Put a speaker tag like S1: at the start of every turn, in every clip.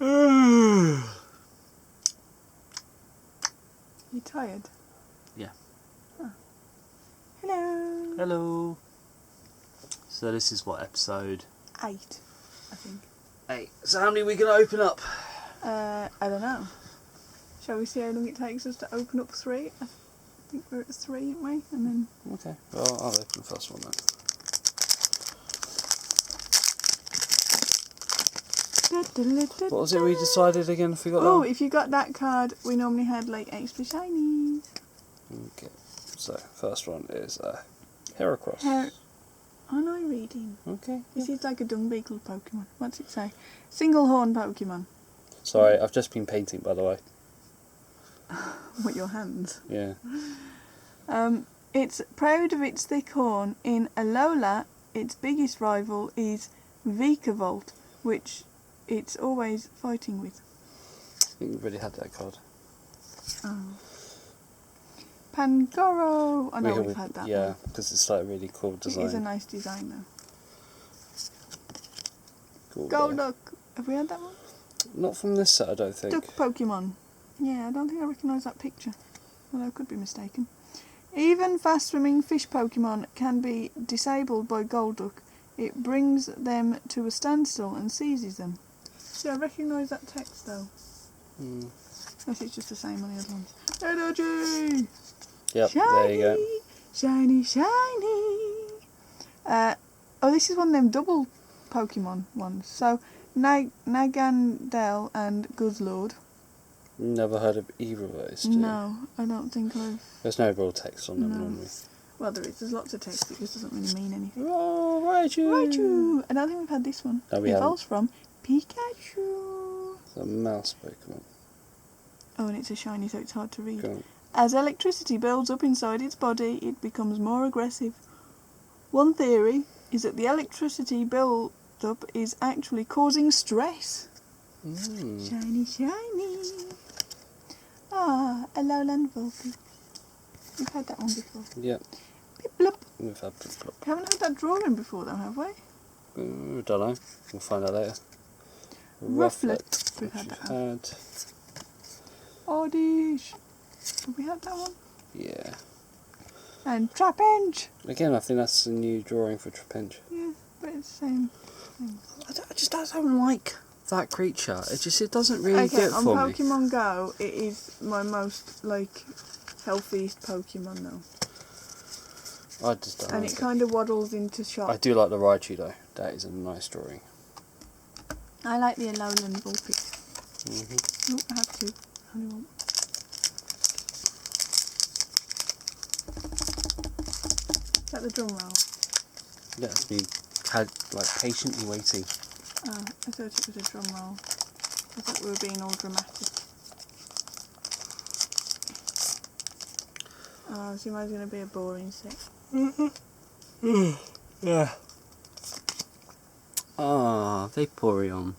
S1: You tired?
S2: Yeah.
S1: Oh. Hello.
S2: Hello. So this is what, episode
S1: 8, I think.
S2: 8. So how many are we going to open up?
S1: I don't know. Shall we see how long it takes us to open up 3? I think we're at 3, aren't we? And then.
S2: Okay. Well, I'll open the first one then. What was it we decided again? If we got that?
S1: If you got that card, we normally had like extra shinies.
S2: Okay. So first one is Heracross.
S1: Aren't I reading?
S2: Okay.
S1: This is like a dung beetle Pokemon. What's it say? Single horn Pokemon.
S2: Sorry, I've just been painting, by the way.
S1: What, your hands?
S2: Yeah.
S1: It's proud of its thick horn. In Alola, its biggest rival is Vikavolt, which it's always fighting with.
S2: I think we've already had that card.
S1: Oh. Pangoro! I know we've had that.
S2: Yeah, because it's like a really cool design.
S1: It is a nice design though.
S2: Cool.
S1: Golduck! Have we had that one?
S2: Not from this set, I don't think.
S1: Duck Pokemon. Yeah, I don't think I recognise that picture. Although I could be mistaken. Even fast swimming fish Pokemon can be disabled by Golduck. It brings them to a standstill and seizes them. See, I recognise that text though. Unless it's just the same on the other ones. Energy!
S2: Yep,
S1: shiny,
S2: there you go.
S1: Shiny, shiny! This is one of them double Pokemon ones. So, Nagandel and Guzzlord.
S2: Never heard of either of those,
S1: No, I don't think I've...
S2: There's no real text on them normally.
S1: Well, there is. There's lots of text. It just doesn't really mean anything.
S2: Oh, Raichu!
S1: Raichu! I don't think we've had this one.
S2: No, we
S1: it
S2: haven't.
S1: evolves from Pikachu.
S2: It's a mouse Pokemon.
S1: Oh, and it's a shiny, so it's hard to read.
S2: Cool.
S1: As electricity builds up inside its body, it becomes more aggressive. One theory is that the electricity build-up is actually causing stress. Shiny, shiny. Ah, Alolan Vulpix. We've had that one before.
S2: Yep.
S1: Piplup.
S2: We've had Piplup.
S1: We haven't had that drawing before though, have we?
S2: Don't know. We'll find out later.
S1: Rufflet. We've had that one. Oddish. Have we had that one?
S2: Yeah.
S1: And Trapinch.
S2: Again, I think that's a new drawing for Trapinch.
S1: Yeah, but it's the same thing.
S2: I just don't like that creature. It doesn't really do it for me.
S1: On Pokemon Go, it is my most, healthiest Pokemon though.
S2: I just don't
S1: and
S2: like
S1: it kind of waddles into shots.
S2: I do like the Raichu though. That is a nice drawing.
S1: I like the Alolan Vulpix. Oh, I have two. Only one. Is that the drum roll?
S2: Yeah, it's been patiently waiting.
S1: Oh, I thought it was a drum roll. I thought we were being all dramatic. Oh, so mine's going to be a boring set.
S2: Yeah. Ah, Vaporeon.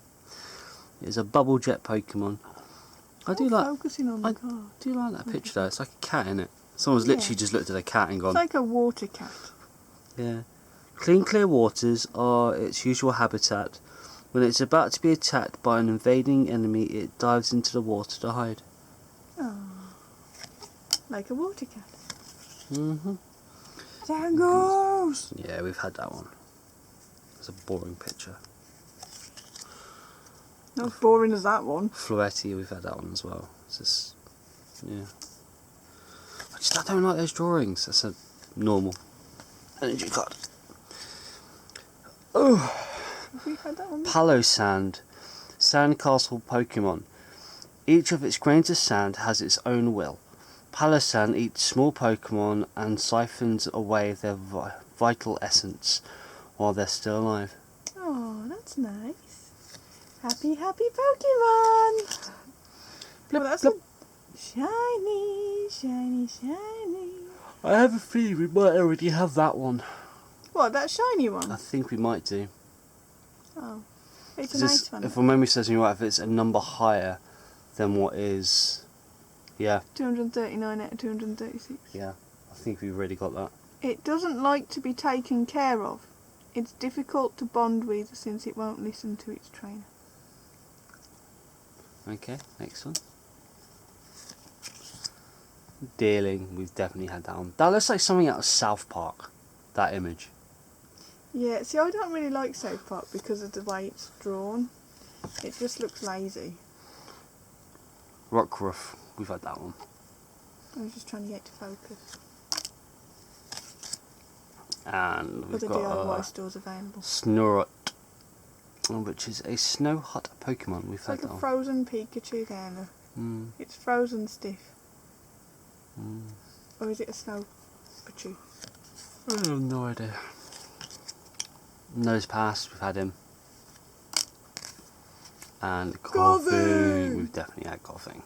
S2: It's a bubble jet Pokemon.
S1: Focusing on the card.
S2: I do like that picture though. It's like a cat, isn't it? Someone's literally just looked at a cat and gone.
S1: It's like a water cat.
S2: Yeah. Clean, clear waters are its usual habitat. When it's about to be attacked by an invading enemy, it dives into the water to hide.
S1: Oh. Like a water cat.
S2: Zangos! Yeah, we've had that one. It's a boring picture.
S1: Not as boring as that one.
S2: Floetti, we've had that one as well. It's just, yeah. I don't like those drawings. That's a normal energy card. Oh.
S1: Have we had that one?
S2: Palosand, sandcastle Pokemon. Each of its grains of sand has its own will. Palosand eats small Pokemon and siphons away their vital essence while they're still alive.
S1: Oh, that's nice. Happy, happy Pokemon!
S2: Blip,
S1: that's
S2: blip.
S1: Shiny, shiny, shiny.
S2: I have a feeling we might already have that one.
S1: What, that shiny one?
S2: I think we might do.
S1: Oh, it's a nice one.
S2: If my memory serves me right, if it's a number higher than what is... Yeah.
S1: 239 out of 236.
S2: Yeah, I think we've already got that.
S1: It doesn't like to be taken care of. It's difficult to bond with since it won't listen to its trainer.
S2: Okay, next one. Dealing, we've definitely had that one. That looks like something out of South Park, that image.
S1: Yeah, see, I don't really like South Park because of the way it's drawn. It just looks lazy.
S2: Rockruff, we've had that one.
S1: I was just trying to get to focus.
S2: And we've
S1: Other
S2: got
S1: DIY stores available.
S2: Snorut, which is a Snow Hut Pokemon. We've
S1: It's
S2: had
S1: like a
S2: that one.
S1: frozen Pikachu there.
S2: Mm.
S1: It's frozen stiff.
S2: Mm.
S1: Or is it a snow Pikachu?
S2: I have no idea. Nose Pass, we've had him. And Coughing,
S1: Coughing!
S2: we've definitely had Coughing.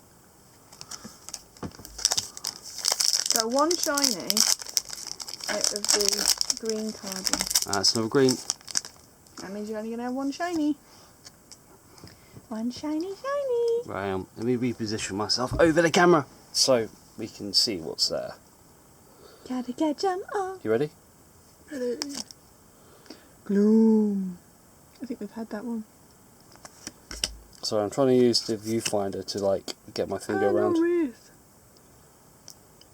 S1: So one shiny out of the green carding.
S2: That's another green.
S1: That means you're only going to have one shiny. One shiny.
S2: Right, let me reposition myself over the camera so we can see what's there.
S1: Gotta catch 'em all.
S2: You ready?
S1: Gloom. I think we've had that one.
S2: So I'm trying to use the viewfinder to like get my finger around.
S1: No, Ruth.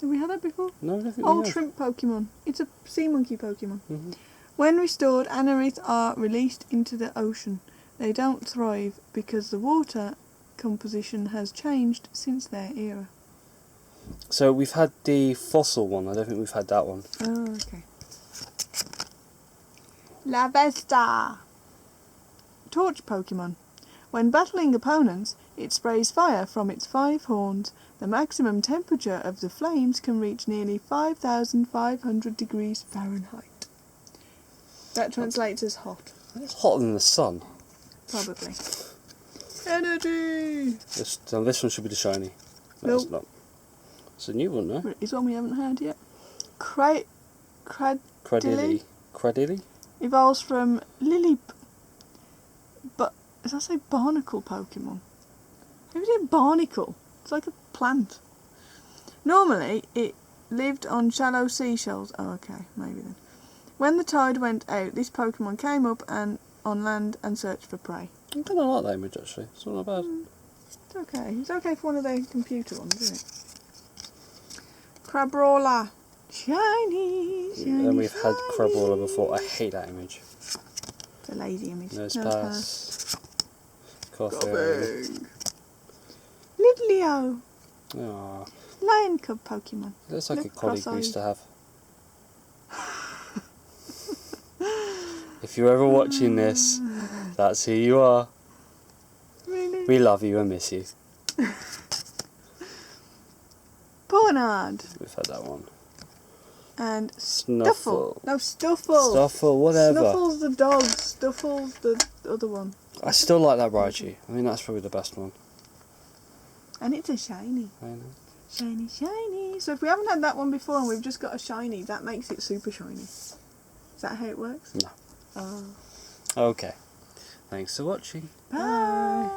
S1: Have we had that before?
S2: No, I don't think
S1: Old
S2: we have.
S1: shrimp Pokemon. It's a sea monkey Pokemon.
S2: Mm-hmm.
S1: When restored, Anorith are released into the ocean. They don't thrive because the water composition has changed since their era.
S2: So we've had the fossil one. I don't think we've had that one.
S1: Oh, okay. La Vesta. Torch Pokemon. When battling opponents, it sprays fire from its 5 horns. The maximum temperature of the flames can reach nearly 5,500 degrees Fahrenheit. That translates as hot.
S2: It's hotter than the sun.
S1: Probably. Energy!
S2: This one should be the shiny. No,
S1: Nope.
S2: it's not. It's a new one, no?
S1: It's one we haven't had yet. Cradilly
S2: Cradilly?
S1: evolves from Lily... But, does that say barnacle Pokemon? Maybe it's a barnacle. It's like a plant. Normally, it lived on shallow seashells. Oh, okay, maybe then. When the tide went out, this Pokemon came up and on land and searched for prey.
S2: I kind of like that image, actually. It's not bad.
S1: It's okay. It's okay for one of their computer ones, isn't it? Crabrawler. Shiny.
S2: And we've had Crabrawler before. I hate that image.
S1: It's a lazy image.
S2: Nose Pass. Coughing.
S1: Coughing. Litleo.
S2: Aww.
S1: Lion cub Pokemon.
S2: Looks like
S1: Look
S2: a colleague we used to have. If you're ever watching this, that's who you are.
S1: Really?
S2: We love you and miss you.
S1: Pornard.
S2: We've had that one.
S1: And
S2: Snuffle.
S1: No, Stuffle.
S2: Stuffle, whatever.
S1: Snuffle's the dog. Stuffle's the other one.
S2: I still like that Raichu. I mean, that's probably the best one.
S1: And it's a shiny.
S2: I know.
S1: Shiny, shiny. So if we haven't had that one before and we've just got a shiny, that makes it super shiny. Is that how it works?
S2: No.
S1: Oh.
S2: Okay. Thanks for watching.
S1: Bye.